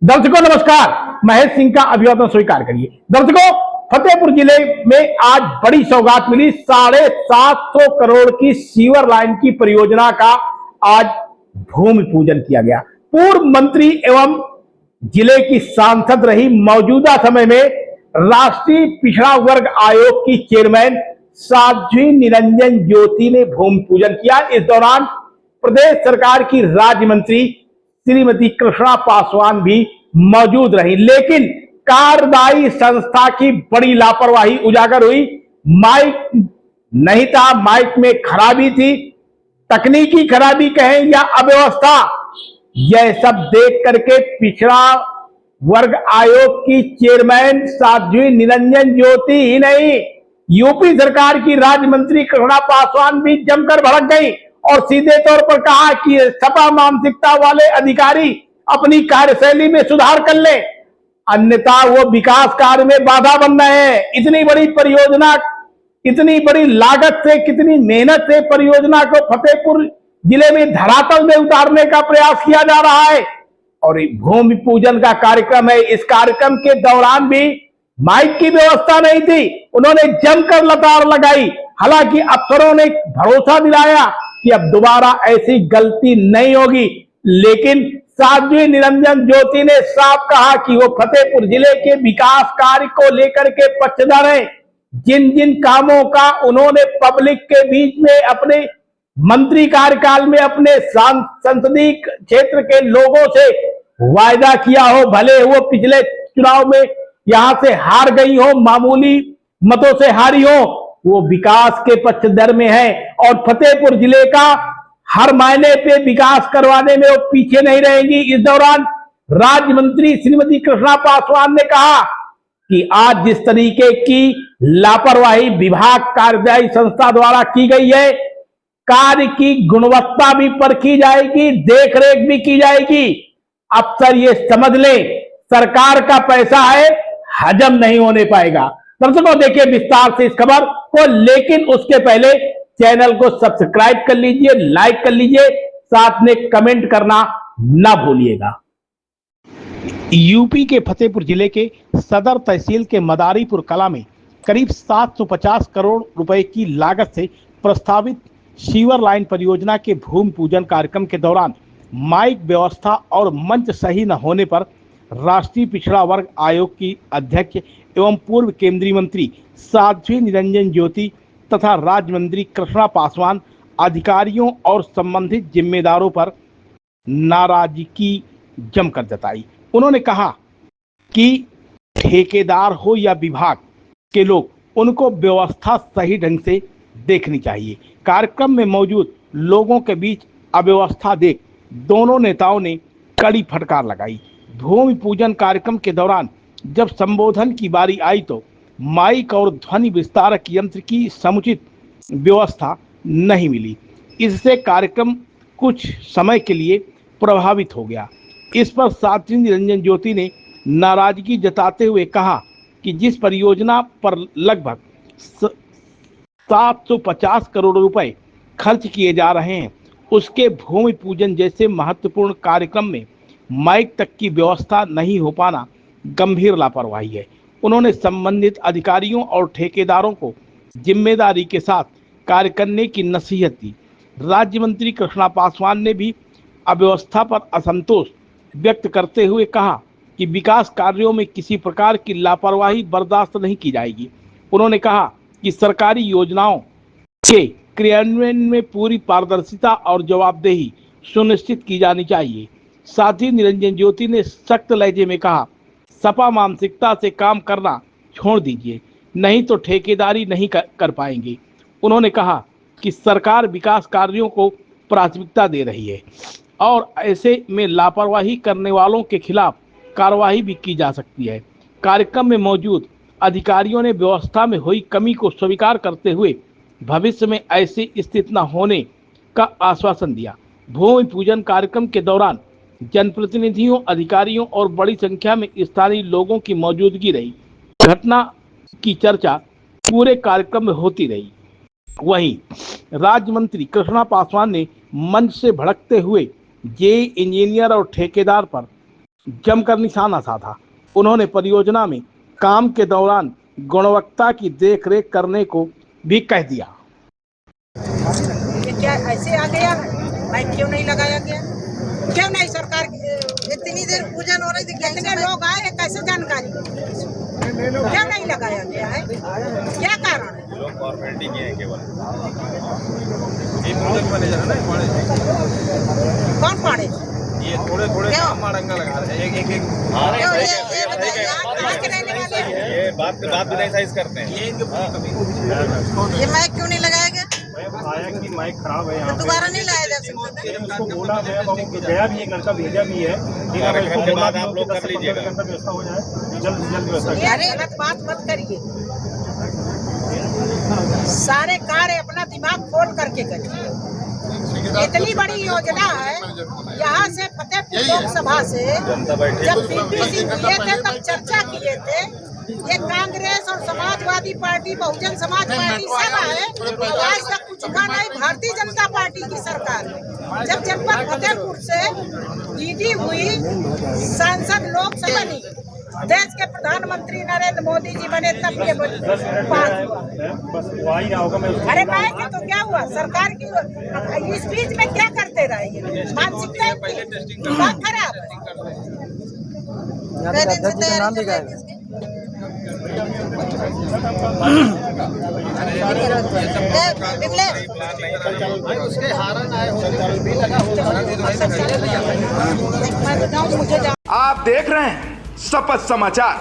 दर्शकों नमस्कार, महेश सिंह का अभिवादन स्वीकार करिए। दर्शकों, फतेहपुर जिले में आज बड़ी सौगात मिली। 750 करोड़ की सीवर लाइन की परियोजना का आज भूमि पूजन किया गया। पूर्व मंत्री एवं जिले की सांसद रही, मौजूदा समय में राष्ट्रीय पिछड़ा वर्ग आयोग की चेयरमैन साध्वी निरंजन ज्योति ने भूमि पूजन किया। इस दौरान प्रदेश सरकार की राज्य मंत्री श्रीमती कृष्णा पासवान भी मौजूद रही, लेकिन कार्यदायी संस्था की बड़ी लापरवाही उजागर हुई। माइक नहीं था, माइक में खराबी थी, तकनीकी खराबी कहें या अव्यवस्था, यह सब देख करके पिछड़ा वर्ग आयोग की चेयरमैन साध्वी निरंजन ज्योति ही नहीं, यूपी सरकार की राज्य मंत्री कृष्णा पासवान भी जमकर भड़क गई और सीधे तौर पर कहा कि सपा मानसिकता वाले अधिकारी अपनी कार्यशैली में सुधार कर ले, अन्यथा वो विकास कार्य में बाधा बन रहे हैं। इतनी बड़ी परियोजना, इतनी बड़ी लागत से, कितनी मेहनत से परियोजना को फतेहपुर जिले में धरातल में उतारने का प्रयास किया जा रहा है और भूमि पूजन का कार्यक्रम है। इस कार्यक्रम के दौरान भी माइक की व्यवस्था नहीं थी, उन्होंने जमकर लताड़ लगाई। हालांकि अफसरों ने भरोसा दिलाया कि अब दोबारा ऐसी गलती नहीं होगी, लेकिन साध्वी निरंजन ज्योति ने साफ कहा कि वो फतेहपुर जिले के विकास कार्य को लेकर के पक्षधर हैं। जिन जिन कामों का उन्होंने पब्लिक के बीच में अपने मंत्री कार्यकाल में अपने संसदीय क्षेत्र के लोगों से वायदा किया हो, भले वो पिछले चुनाव में यहां से हार गई हो, मामूली मतों से हारी हो, वो विकास के पक्षधर में है और फतेहपुर जिले का हर मायने पे विकास करवाने में वो पीछे नहीं रहेंगी। इस दौरान राज्य मंत्री श्रीमती कृष्णा पासवान ने कहा कि आज जिस तरीके की लापरवाही विभाग कार्यदायी संस्था द्वारा की गई है, कार्य की गुणवत्ता भी परखी जाएगी, देखरेख भी की जाएगी। अफसर ये समझ ले, सरकार का पैसा है, हजम नहीं होने पाएगा। दर्शकों देखिए विस्तार से इस खबर को, लेकिन उसके पहले चैनल को सब्सक्राइब कर लीजिए, लाइक कर लीजिए, साथ में कमेंट करना ना भूलिएगा। यूपी के फतेहपुर जिले के सदर तहसील के मदारीपुर कला में करीब 750 करोड़ रुपए की लागत से प्रस्तावित सीवर लाइन परियोजना के भूमि पूजन कार्यक्रम के दौरान माइक व्यवस्था और मंच सही न होने पर राष्ट्रीय पिछड़ा वर्ग आयोग की अध्यक्ष एवं पूर्व केंद्रीय मंत्री साध्वी निरंजन ज्योति तथा राज्य मंत्री कृष्णा पासवान अधिकारियों और संबंधित जिम्मेदारों पर नाराजगी जमकर जताई। उन्होंने कहा कि ठेकेदार हो या विभाग के लोग, उनको व्यवस्था सही ढंग से देखनी चाहिए। कार्यक्रम में मौजूद लोगों के बीच अव्यवस्था देख दोनों नेताओं ने कड़ी फटकार लगाई। भूमि पूजन कार्यक्रम के दौरान जब संबोधन की बारी आई तो माइक और ध्वनि विस्तारक यंत्र की समुचित व्यवस्था नहीं मिली। इससे कार्यक्रम कुछ समय के लिए प्रभावित हो गया। इस पर साध्वी निरंजन ज्योति ने नाराजगी जताते हुए कहा कि जिस परियोजना पर लगभग 750 करोड़ रुपए खर्च किए जा रहे हैं, उसके भूमि पूजन जैसे महत्वपूर्ण कार्यक्रम में माइक तक की व्यवस्था नहीं हो पाना गंभीर लापरवाही है। उन्होंने संबंधित अधिकारियों और ठेकेदारों को जिम्मेदारी के साथ कार्य करने की नसीहत दी। राज्य मंत्री कृष्णा पासवान ने भी अव्यवस्था पर असंतोष व्यक्त करते हुए कहा कि विकास कार्यों में किसी प्रकार की लापरवाही बर्दाश्त नहीं की जाएगी। उन्होंने कहा कि सरकारी योजनाओं के क्रियान्वयन में पूरी पारदर्शिता और जवाबदेही सुनिश्चित की जानी चाहिए। साथ ही निरंजन ज्योति ने सख्त लहजे में कहा, सपा मानसिकता से काम करना छोड़ दीजिए, नहीं तो ठेकेदारी नहीं कर पाएंगे। उन्होंने कहा कि सरकार विकास कार्यों को प्राथमिकता दे रही है और ऐसे में लापरवाही करने वालों के खिलाफ कार्रवाई भी की जा सकती है। कार्यक्रम में मौजूद अधिकारियों ने व्यवस्था में हुई कमी को स्वीकार करते हुए भविष्य में ऐसी स्थिति न होने का आश्वासन दिया। भूमि पूजन कार्यक्रम के दौरान जनप्रतिनिधियों, अधिकारियों और बड़ी संख्या में स्थानीय लोगों की मौजूदगी रही। घटना की चर्चा पूरे कार्यक्रम में होती रही। वहीं राज्य मंत्री कृष्णा पासवान ने मंच से भड़कते हुए जे इंजीनियर और ठेकेदार पर जमकर निशाना साधा। उन्होंने परियोजना में काम के दौरान गुणवत्ता की देखरेख करने को भी कह दिया। ये क्या ऐसे आ गया है? माइक क्यों नहीं लगाया गया? क्यों नहीं सरकार इतनी देर पूजन हो रही थी, कितने लोग आए, कैसे जानकारी? क्यों नहीं लगाया गया है? क्या कारण है? लोग फॉर्मेलिटी किए हैं केवल। ये पूजन मैनेजर है ना, कौन पाड़े? ये थोड़े काम मारंगा लगा रहे हैं, एक ये बात भी नहीं साइज करते हैं। ये इनके पूरी कमी। ये माइक क्यों नहीं लगाया गया? आया कि माइक खराब है, तो दोबारा नहीं लाया जा सकता? उसको बोला गया भी है, लड़का भेजा भी है, कार्यक्रम के बाद आप लोग कर लीजिएगा, व्यवस्था हो जाए, जल्द से जल्द व्यवस्था। अरे गलत बात मत करिए, सारे कार्य अपना दिमाग खोल करके करिए। इतनी बड़ी योजना है, यहाँ से फतेहपुर लोकसभा से जब बीपीसी किए थे तब चर्चा किए थे। ये कांग्रेस और समाजवादी पार्टी, बहुजन समाज पार्टी सब है, आज तक कुछ का नहीं। भारतीय जनता पार्टी की सरकार है। जब जनपद फतेहपुर से दीदी हुई, सांसद लोकसभा बनी, देश के प्रधानमंत्री नरेंद्र मोदी जी बने, तब ये पास हुआ। अरे मैं के तो क्या हुआ, सरकार की इस बीच में क्या करते रहे? मानसिकता खराब आप देख रहे हैं शपथ समाचार।